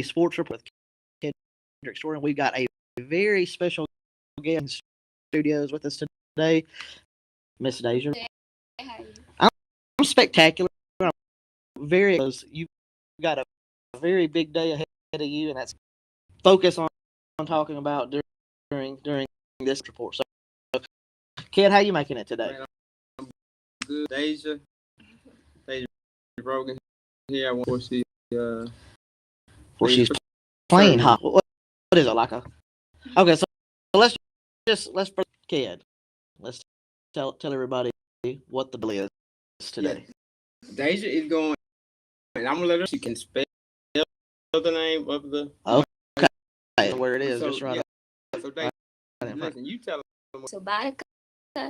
Sports Report with Kendrick Story, and we've got a very special guest in studios with us today, Miss Dayzsha. I'm spectacular. I'm very. You've got a very big day ahead of you, and that's focus on talking about during this report. So, Kid, how you making it today? Man, I'm good. Dayzsha Rogan here. I want to see. She's playing hot. What is it like a? Okay, so let's Kid. Let's tell everybody what the bill is today. Yeah. Dayzsha is going, and I'm gonna let her. She can spell the name of the. Okay, where it is, just right. Yeah. So Dayzsha, listen, you tell them. So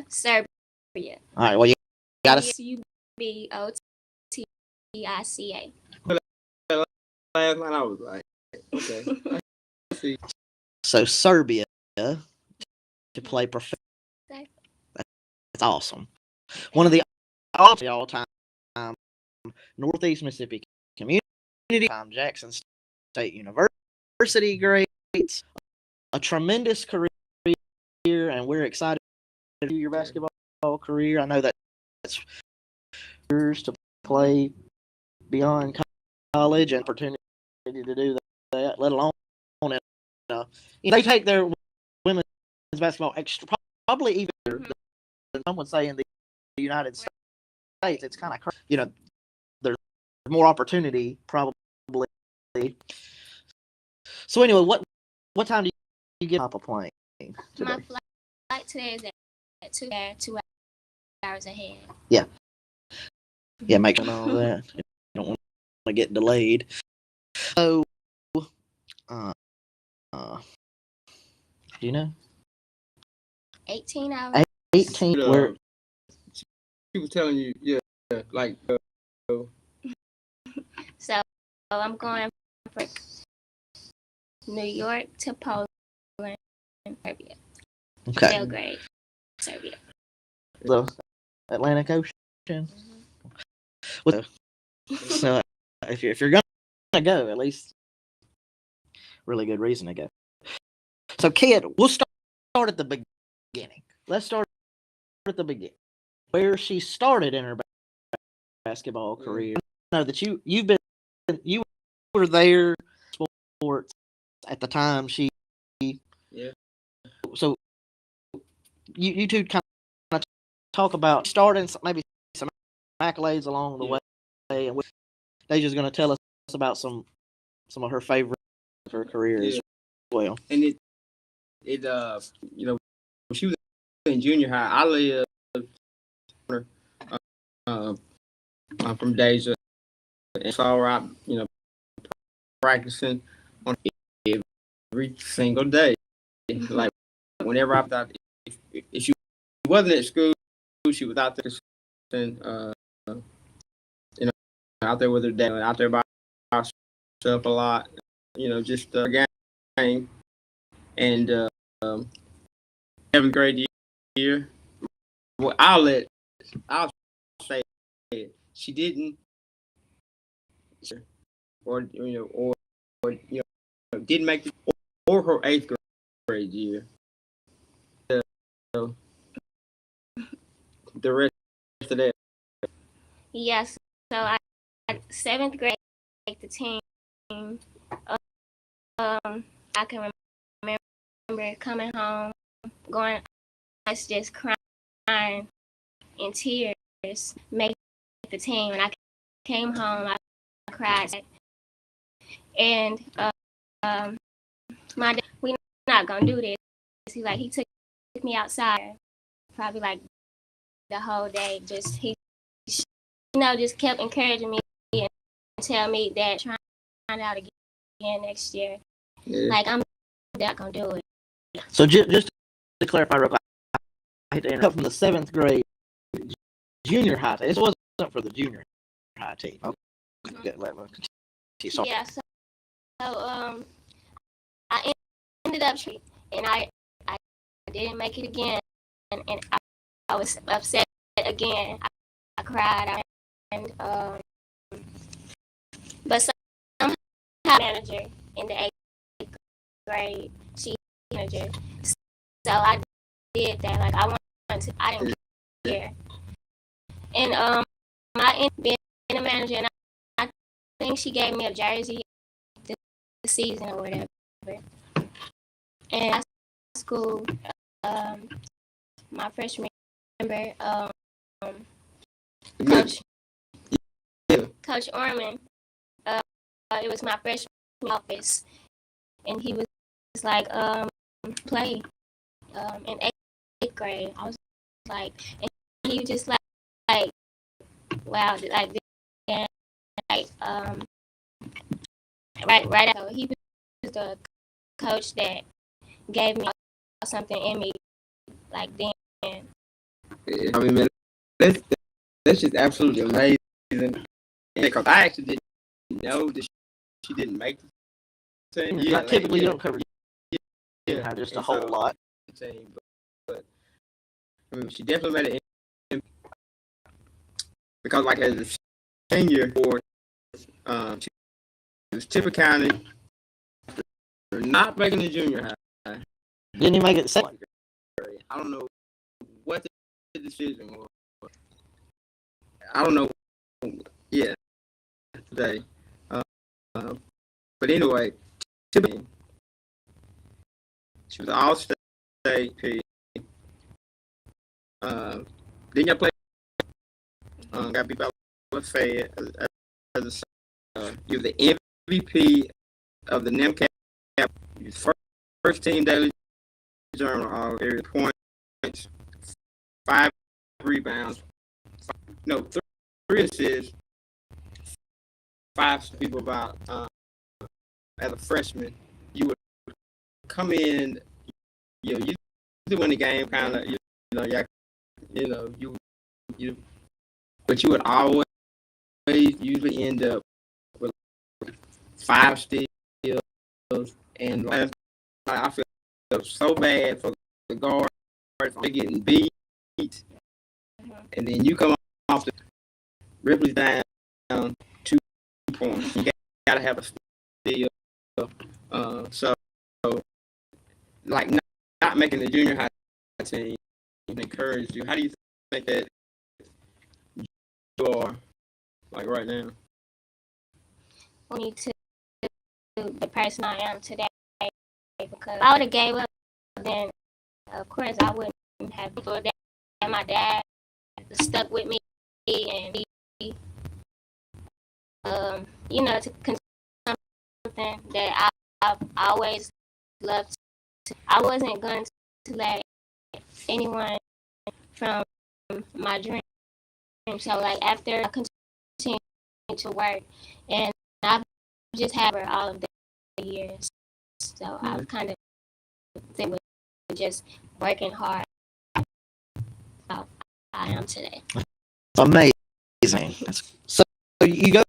Serbia. All right. Well, you got to Subotica. Last night I was like, okay. See. So Serbia to play professional. That's awesome. One of the all-time Northeast Mississippi Community Jackson State University greats. A tremendous career, and we're excited to do your basketball career. I know that's years to play beyond college and opportunity to do that, let alone they take their women's basketball extra, probably even than some would say in the United States. It's kind of crazy. There's more opportunity probably. So anyway, what time do you get off a plane today? My flight today is at 2 hours ahead. Yeah, make sure all that. You don't want to get delayed. So, do you know? 18 hours. 18. Where? She was telling you, yeah, like. So I'm going from New York to Poland, Serbia. Okay. Belgrade, Serbia. The Atlantic Ocean. Mm-hmm. So if you're gonna go, at least really good reason to go. So, Kid, we'll start at the beginning. Let's start at the beginning, where she started in her basketball career. I know that you were there, sports at the time. Yeah. So you two kind of talk about starting maybe some accolades along the way, and Dayzsha's going to tell us about some of her favorites of her career as well. And it when she was in junior high, I lived I'm from Dayzsha, and saw her out, practicing on every single day. Like whenever I thought if she wasn't at school, she was out there, out there with her dad, out there by herself a lot, just game. And 7th grade year, well, I'll say it. She didn't, or didn't make it, or her 8th grade year. The rest of that. Yes. So I 7th grade make the team. I can remember coming home, going, I was just crying in tears, make the team, and I came home, I cried, and my dad, we're not gonna do this. He took me outside, probably like the whole day. Just just kept encouraging me and tell me that trying out again next year. Yeah. Like I'm not gonna do it. So just to clarify real quick, I hate to interrupt, from the 7th grade junior high team. This wasn't for the junior high team. Okay. Yeah. So I ended up and I didn't make it again, and I was upset again. I cried, and but had a manager in the 8th grade. She manager. So I did that. Like I didn't care. And I ended up being a manager, and I think she gave me a jersey this season or whatever. And high school, my freshman member, Coach Orman, it was my freshman office, and he was like, play in 8th grade. I was like, and he was just like wow, like right after. He was the coach that gave me something in me, like then. I mean, man, that's just absolutely amazing. Because I actually didn't know that she didn't make the team. Yeah, typically you don't cover just a whole lot. But I mean, she definitely made it because, like, as a senior, she was Tippah County, not making the junior high. Didn't he make it second? I don't know what the decision was. I don't know. Yeah, today. But anyway, Tippah, she was all-state P. Didn't you play? Got beat by Fayette as you were the MVP of the NEMCC first team daily journal, all area points, 5 rebounds, 3 assists, 5 people about as a freshman. You would come in, you win the game kind of, but you would always usually end up with 5 steals, and last night I feel so bad for the guard for getting beat, and then you come off the Ripley's down 2 points. You gotta have a steal. So like not making the junior high team encourage you. How do you think that you are like right now? Me to the person I am today, because if I would have gave up, then of course I wouldn't have people that my dad stuck with me and he, to continue something that I've always loved. I wasn't going to let anyone from my dream. So like after I continued to work, and I've just had her all of the years. So I've kind of been with just working hard. So I am today. Amazing. So you go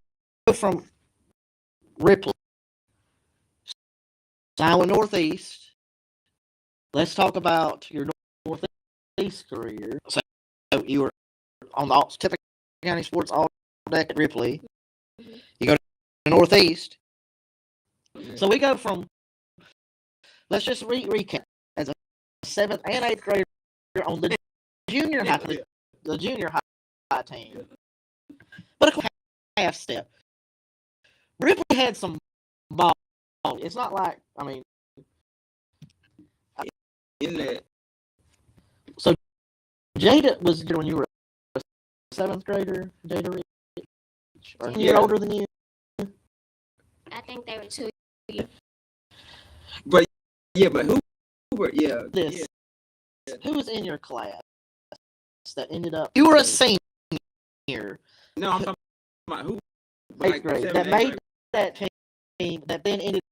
from Ripley, Iowa Northeast. Let's talk about your Northeast career. So you were on the Tippah County Sports all deck at Ripley. You go to Northeast. So we go from, let's just recap, as a 7th and 8th grader on the junior high, the junior high team. But a half step. Ripley had some ball. It's not like, Isn't it? So Jada was when you were a 7th grader, Jada Rich, or a year older than you? I think they were 2 years. But who were this? Yeah. Who was in your class that ended up? You were a senior. No, I'm talking about who? 8th grade that made that team that then ended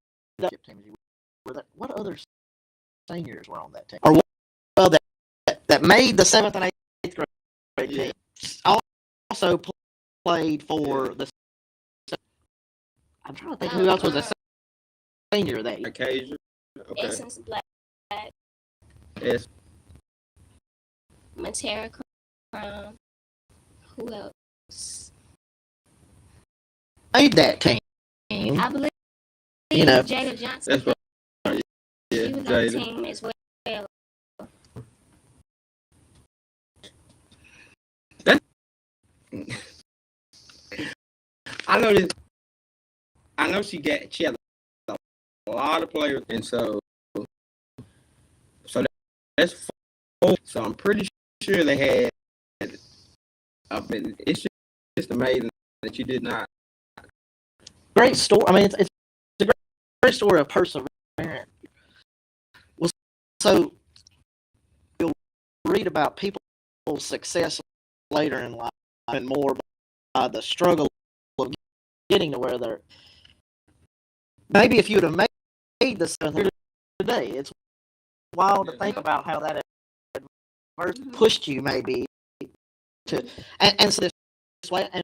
up. What other seniors were on that team? Or that made the 7th and 8th grade team. Also played for the. I'm trying to think who else was a senior that year. Occasion. Okay. Essence Black. Yes. Matera Crown. Who else? Made that team. I believe think Jada Johnson. That's right. Yeah, She was on the Jada. team as well. I know she had a lot of players, and so that's four. So I'm pretty sure they had. It's just amazing that you did not. Great story. I mean, it's a great story of perseverance. Well, so you'll read about people's success later in life and more by the struggle of getting to where they're. Maybe if you'd have made this today, it's wild to think about how that pushed you maybe to and so this way, and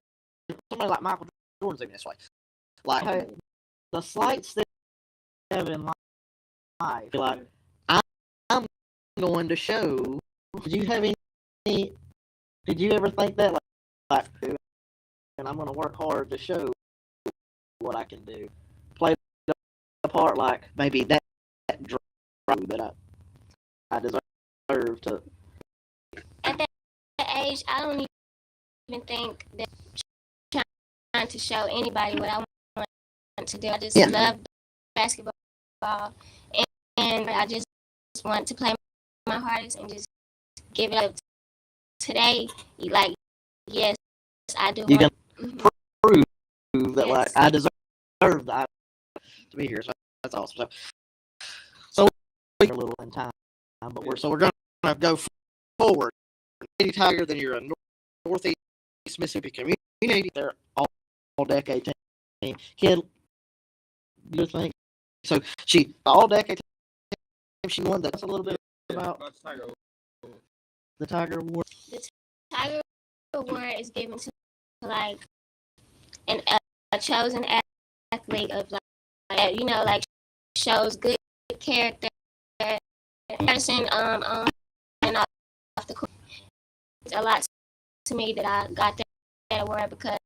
somebody like Michael Jordan's even this way. Like, hey, the slight step in life, like, I'm going to show. Did you have any? Did you ever think that, like, and I'm going to work hard to show what I can do? Play the part, like maybe that drive that I deserve to. At that age, I don't even think that trying to show anybody what I want to do. I just love basketball, and I just want to play my hardest and just give it up. Today, yes, I do. You can prove that, like, I deserve to be here. So that's awesome. So we're a little in time, but we're going to go forward. Lady Tiger, then you're a Northeast Mississippi community. They're all decade team. Kid, you think? So she all decade team. She won. That's a little bit about the Tiger Award. The Tiger Award is given to like a chosen athlete of like shows good character, person and off the court. It's a lot to me that I got that award because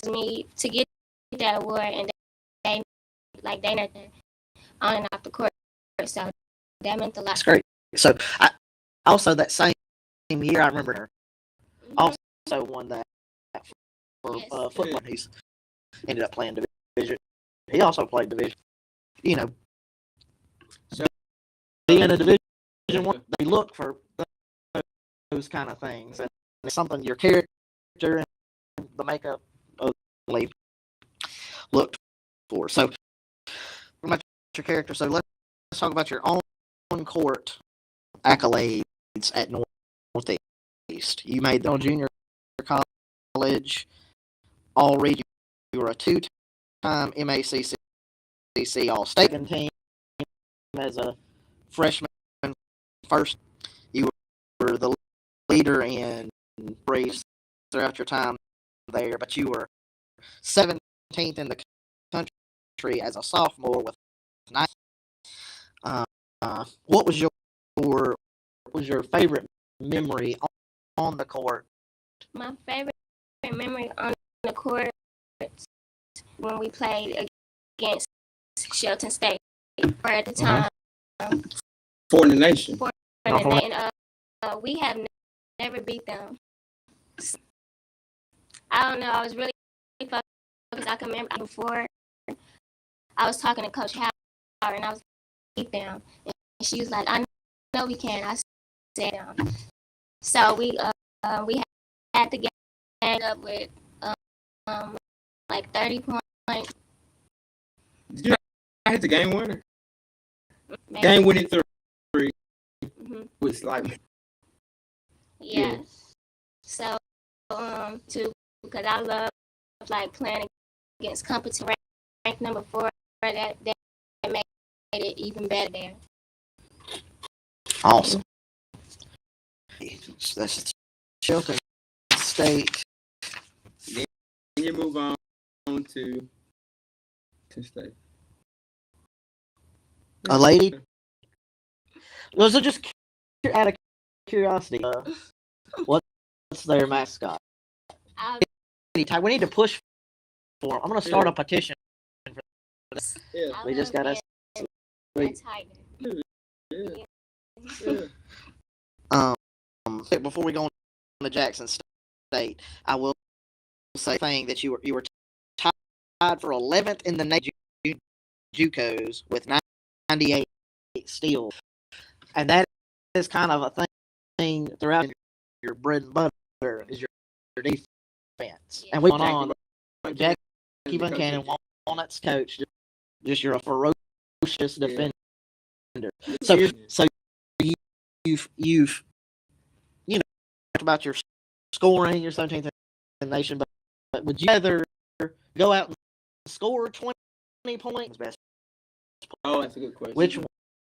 to me to get that award and they nothing on and off the court, so that meant a lot. That's great. So I also that same year I remember her also won that for football. He's ended up playing division. He also played division. So being a division one, they look for those kind of things, and it's something your character and the makeup of the league looked for. So about your character, so let's talk about your on court accolades at Northeast. You made the junior college all region. You were a 2-time MACC All-State team as a freshman. First, you were the leader in brace throughout your time there, but you were 17th in the country as a sophomore with 9. What was your favorite memory on the court? My favorite memory on the court when we played against Shelton State, or at the time. For the nation. We have never beat them. I don't know. I was really focused because I can remember before I was talking to Coach Howard and I was beat them, and she was like, "I know we can." I said, so we had to get up with like 30 points. Did you hit the game winner? Maybe. Game winning 3. Which Yeah. So because I love like playing against competition ranked number 4, that made it even better there. Awesome. That's Shelton State. Then you move on to State. A lady. Was it just out of curiosity? What's their mascot? We need to push for them. I'm going to start a petition for Yeah. I We just love got us. being a Tiger. Yeah. Before we go on to Jackson State, I will say thing that you were tied for 11th in the nation JUCOs with 98 steals, and that is kind of a thing throughout your bread and butter is your defense. Yeah. And we went on. Jackie Buchanan, Walnut's coach, just you're a ferocious defender. So you've talked about your scoring, your 17th in the nation, but would you rather go out and score 20 points? Oh, that's a good question.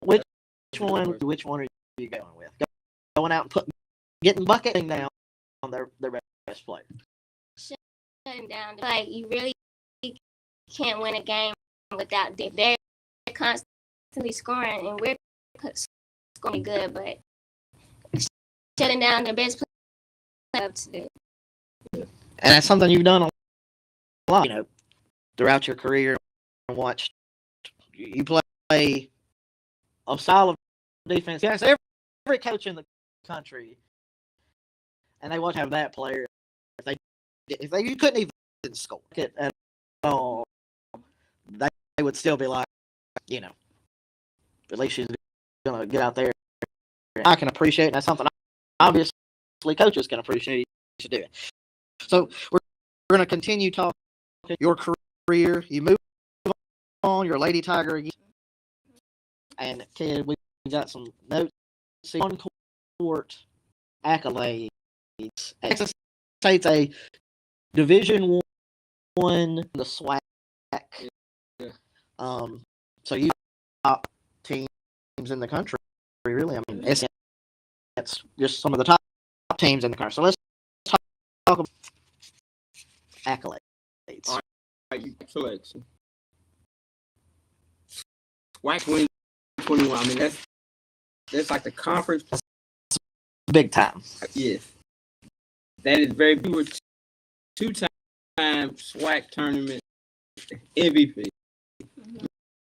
Which one are you going with? Going out and getting bucketing down on their best player. Shutting down. Like, you really can't win a game without depth. They're constantly scoring, and we're scoring good, but shutting down their best player up to do. And that's something you've done a lot, throughout your career. And watched you play a style of defense. Yes, every coach in the country, and they won't have that player if they you couldn't even score it at all. They would still be like, at least she's gonna get out there. I can appreciate it. And that's something obviously coaches can appreciate to do it. So we're gonna continue talking your career. You move on. You're a Lady Tiger again. And kid, we got some notes. On court accolades. Texas State's a Division I, the SWAC. Yeah. So you top teams in the country, really. I mean, that's just some of the top teams in the country. So let's talk about accolades. All right, selection. SWAC 2021. I mean, that's like the conference. Big time. Yes. That is very good. We were two-time SWAC tournament MVP.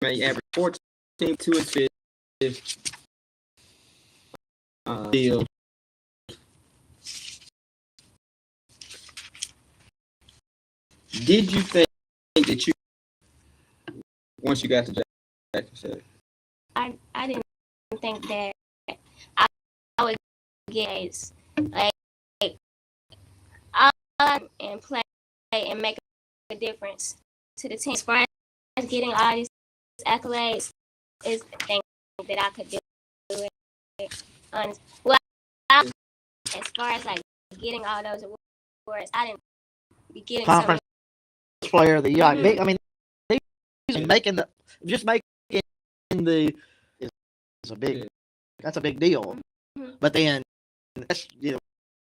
You average 14, 2 assists. Deal. Did you think that you, once you got to Jackson State? I didn't think that I would get like and play and make a difference to the team. As far as getting all these accolades is the thing that I could do it. Well, as far as like getting all those awards, I didn't be getting Conference player of the year. Mm-hmm. I mean, making the is a big. That's a big deal. Mm-hmm. But then that's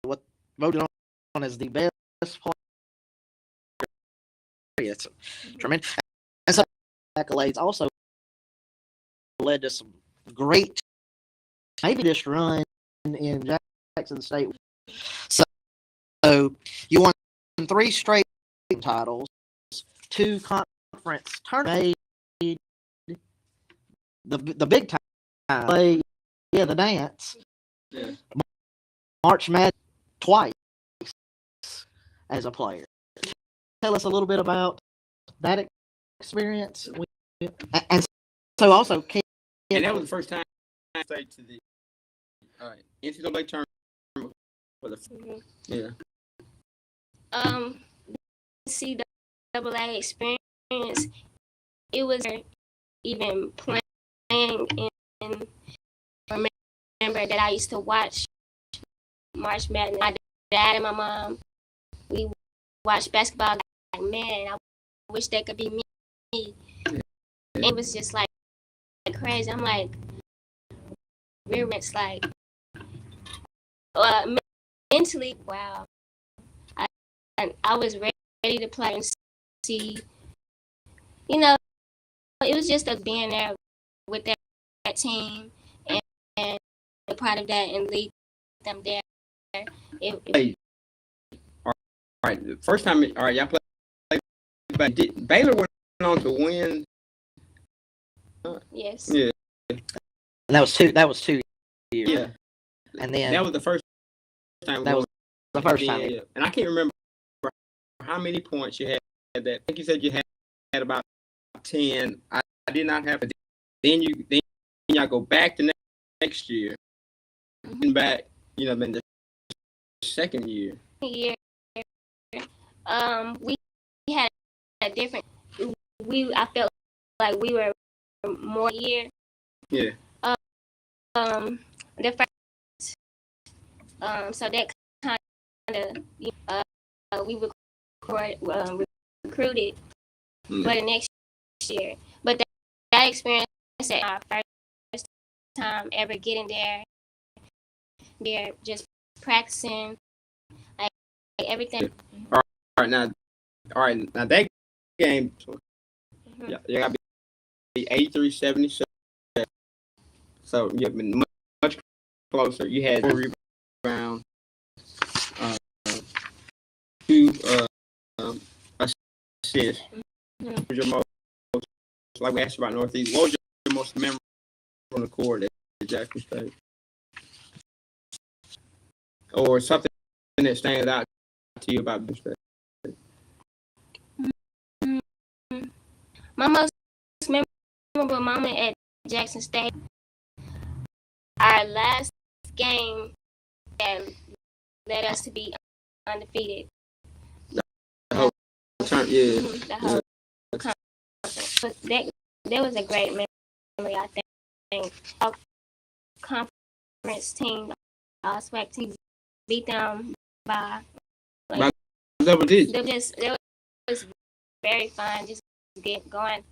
what voted on as the best player. It's tremendous. And some accolades also led to some great, maybe just run in Jackson State. So you won 3 straight titles, 2 conference tournaments, the big time play, the dance, March Madness twice as a player. Tell us a little bit about that experience. And so also, and that was the first time I played to the NCAA tournament for the NCAA experience. It was even playing in. Remember that I used to watch March Madness. My dad and my mom, we watched basketball. Like, man, I wish that could be me. It was just like crazy. I'm like, it's like mentally, wow. I was ready to play and see. It was just being there with that team and a part of that and lead them there. All right. The first time, y'all played. Baylor went on to win Yes. Yeah. And that was 2 years. Yeah. And then That was the first time. that was the first time. Yeah. And I can't remember how many points you had that. I think you said you had about 10. I did not have it. Then y'all go back the next year. And back, then the second year. We had a different. I felt like we were more year. Yeah. The first. So that kind of we recruited for the next year, but that experience at our first time ever getting there, just practicing, like everything. All right, now that game, you got to be 83-77. So you have been much closer. You had 3 rebounds, 2 assists. What was your most, like we asked about Northeast, what was your most memorable on the court at Jackson State? Or something that stands out to you about the state? My most memorable moment at Jackson State, our last game that led us to be undefeated. The whole time, yeah. The whole conference. But that was a great memory, I think. Our conference team, our SWAC team, beat them by double digits. It was very fun. Just get going.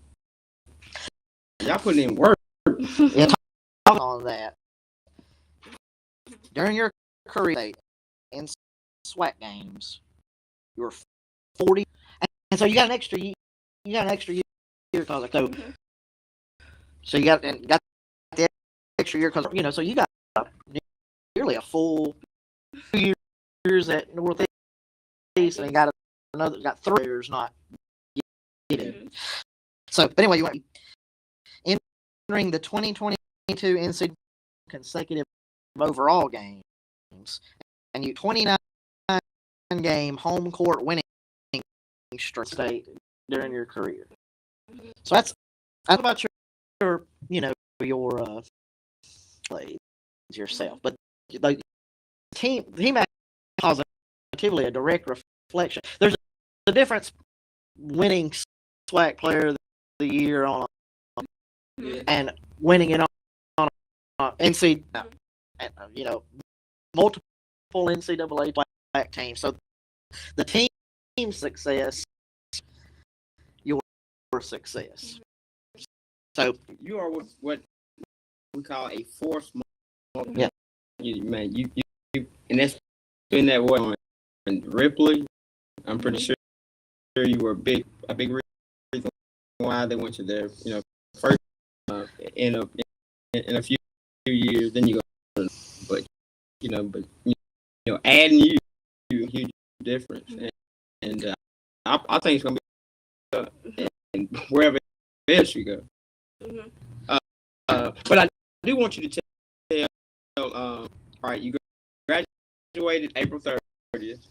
Y'all putting in work. Yeah, talk on that. During your career in SWAC games, you were 40, and so you got an extra year. You got an extra year because so you got the extra year because so you got nearly a full 2 years at Northeast, and you got 3 years not getting. So, but anyway, you went entering the 2022 NCAA consecutive overall games, and you 29 game home court winning state during your career. So that's about your plays yourself, but the team positively a direct reflection. There's a difference winning SWAC Player of the Year on and winning it on NCAA, multiple NCAA SWAC teams. So the team success, your success. So you are what we call a force multiplier. Yeah. You and that's been that way in Ripley. I'm pretty sure you were a big reason why they went to their first in a few years. Then you go, but adding you a huge difference, and I think it's gonna be wherever else you go. But I do want you to tell. All right, you graduated April 30th.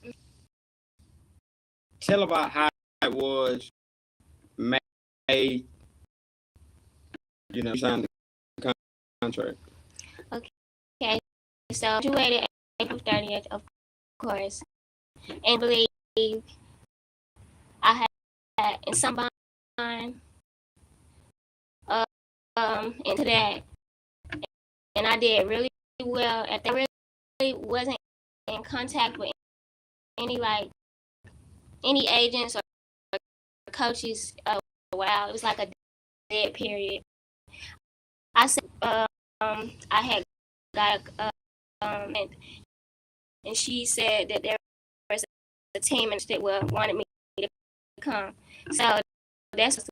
Tell about how it was May. Signed the contract. Okay, so I graduated April 30th, of course, and believe I had in some bond into that, and I did really well at that. Really wasn't in contact with any agents or coaches. Wow, it was like a dead period. I said I had got and she said that there was a team that wanted me to come. So that's supposed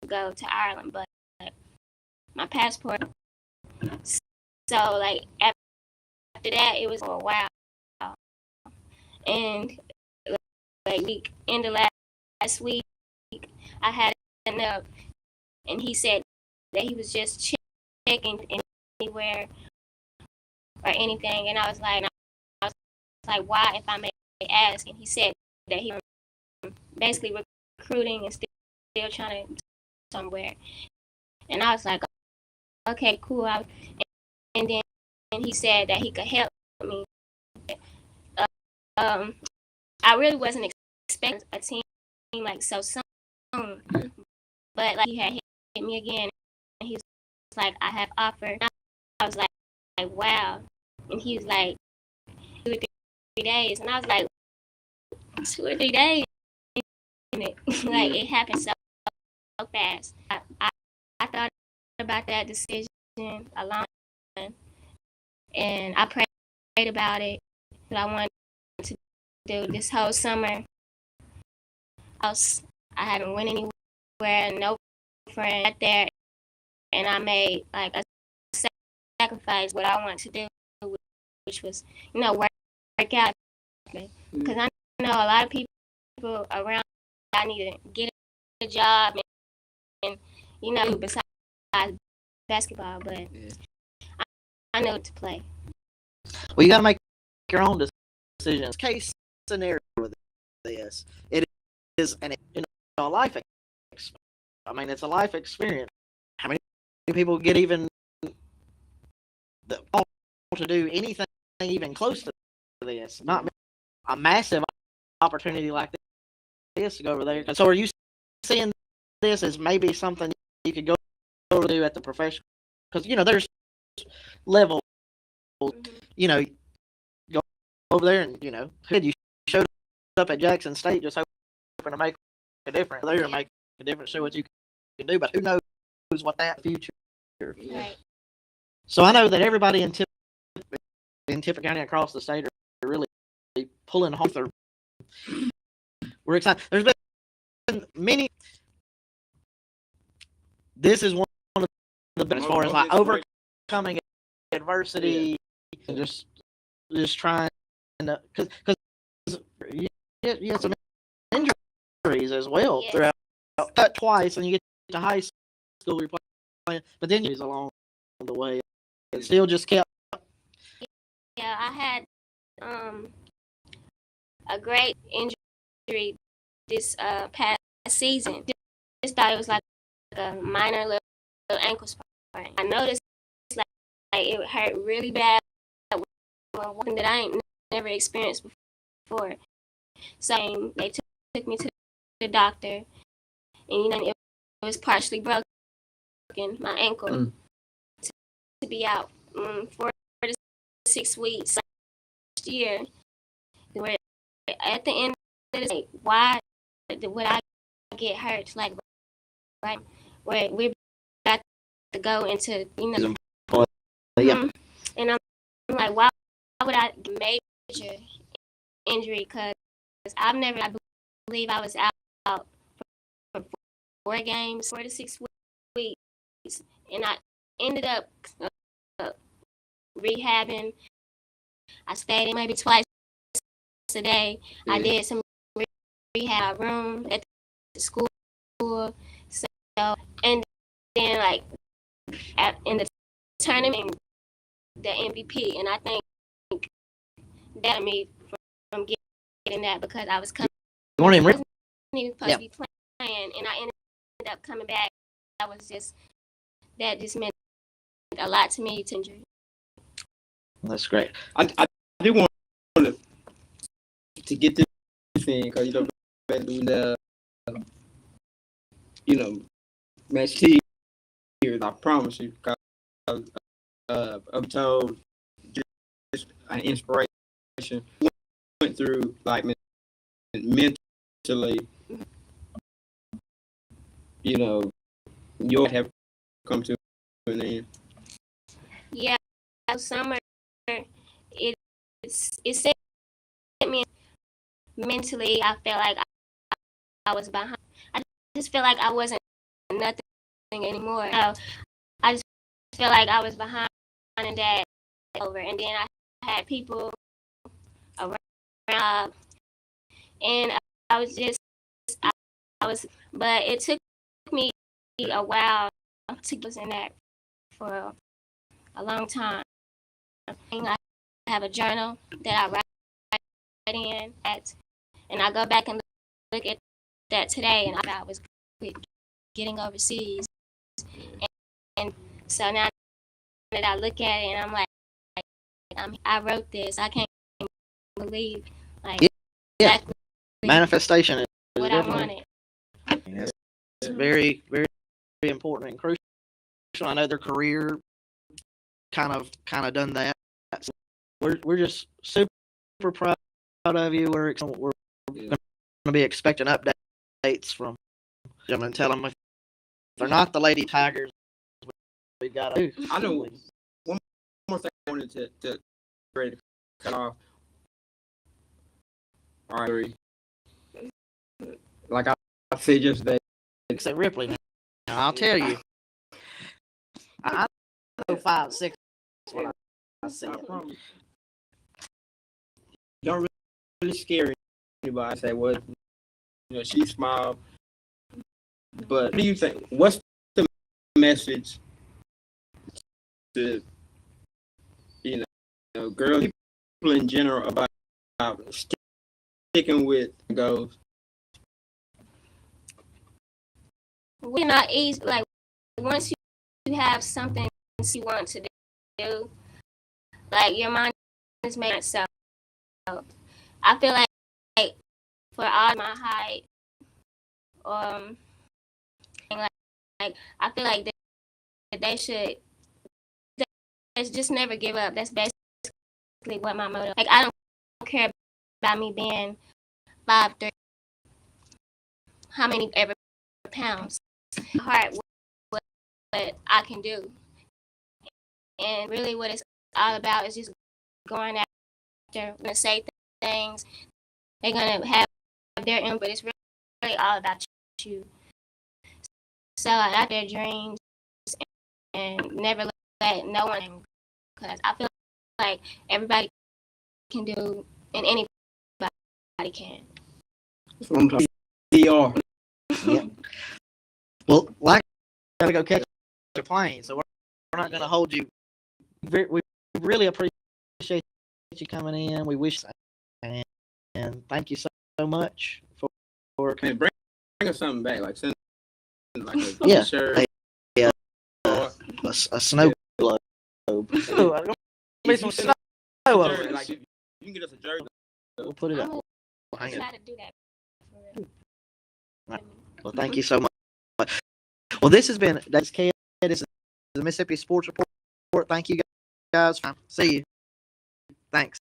to go to Ireland, but my passport. So after that, it was a while, and in the last week, I had enough, and he said that he was just checking anywhere or anything. And I was like, why, if I may ask? And he said that he was basically recruiting and still trying to somewhere. And I was like, okay, cool. And then he said that he could help me. I really wasn't expecting a team like so soon, but like he had hit me again, and he was like, I have offered. I was like, wow. And he was like, 2 or 3 days, and I was like, 2 or 3 days. Like it happened so fast. I thought about that decision a long time, and I prayed about it. What I wanted to do this whole summer. I haven't went anywhere, no friend out there, and I made like a sacrifice what I wanted to do, which was, work out. Because I know a lot of people around. I need to get a job and besides basketball, but I know to play. Well, you got to make your own decisions. Case scenario with this, it is a life. It's a life experience. How many people get even want to do anything even close to this? Not a massive opportunity like this to go over there. So, are you seeing this as maybe something you could go over to at the professional? Because there's level. Go over there and you showed up at Jackson State just hoping to make a difference. There to make a difference, show what you can do, but who knows what that future. Right. So I know that everybody in Tippah County across the state are really pulling home. We're excited. There's been many. This is one of the best as far as like overcoming adversity and just trying to because you get some injuries as well throughout. Cut twice and you get to high school, you're playing, but then you along the way. It still just kept. Yeah, I had a great injury this past season. Just thought it was like a minor little ankle sprain. I noticed like it hurt really bad, one that I ain't never experienced before. So they took me to the doctor, and it was partially broken, my ankle, to be out 4 to 6 weeks last year. Where at the end of the day, why would I get hurt? Like, right, where we're about to go into, and I'm like, why would I get major injury? Because I believe I was out for 4 games, 4 to 6 weeks, and I ended up rehabbing. I stayed in maybe twice a day. Yeah. I did some rehab room at the school. So, and then like in the tournament, the MVP, and I think that me from getting that because I was coming. You weren't even supposed to be playing, and I ended up coming back. That just meant a lot to me. That's great. I do want to get this thing because match T here. I promise you, because I'm told just an inspiration went through like mentally. You'll have come to an end. Yeah, summer it set me mentally. I felt like I was behind. I just felt like I wasn't nothing anymore. I just felt like I was behind and that over, and then I had people around, and but it took me a while was in that for a long time. I have a journal that I write in at, and I go back and look at that today, and I was getting overseas, and so now that I look at it, and I'm like, I wrote this. I can't believe, like, Yeah. exactly Manifestation is what I definitely wanted. it's very, very, very important and crucial. I know their career kind of done that. So we're just super proud of you. We're going to be expecting updates from them and tell them if they're not the Lady Tigers, we've got to. I know one more thing I wanted to ready to cut off. All right. Like I said yesterday. Say Ripley now. I'll tell you. I know 5'6" what I said. Don't really scare anybody. Say, well, she smiled. But what do you think? What's the message to girls, people in general about sticking with goals? We're not easy. Like, once you have something you want to do, like, your mind is made up. So I feel like for all my height, like I feel like they should just never give up. That's basically what my motto. Like, I don't care about me being 5'3", how many ever pounds. My heart, what I can do, and really what it's all about is just going after. Gonna say things. They're gonna have their input. It's really all about you. So out their dreams and never let no one, because I feel like everybody can do, and anybody can. Sometimes DR. Yep. Well, like, gotta go catch a plane, so we're not gonna hold you. We really appreciate you coming in. We wish, and thank you so much for And bring us something back, like send like a yeah, shirt, a snow globe. Be some snow over jersey, it. like you can get us a jersey. We'll put it I'm up. gonna Hang it. try to do that. Well, thank you so much. Well, this has been Dayzsha Kid. This is the Mississippi Sports Report. Thank you guys. See you. Thanks.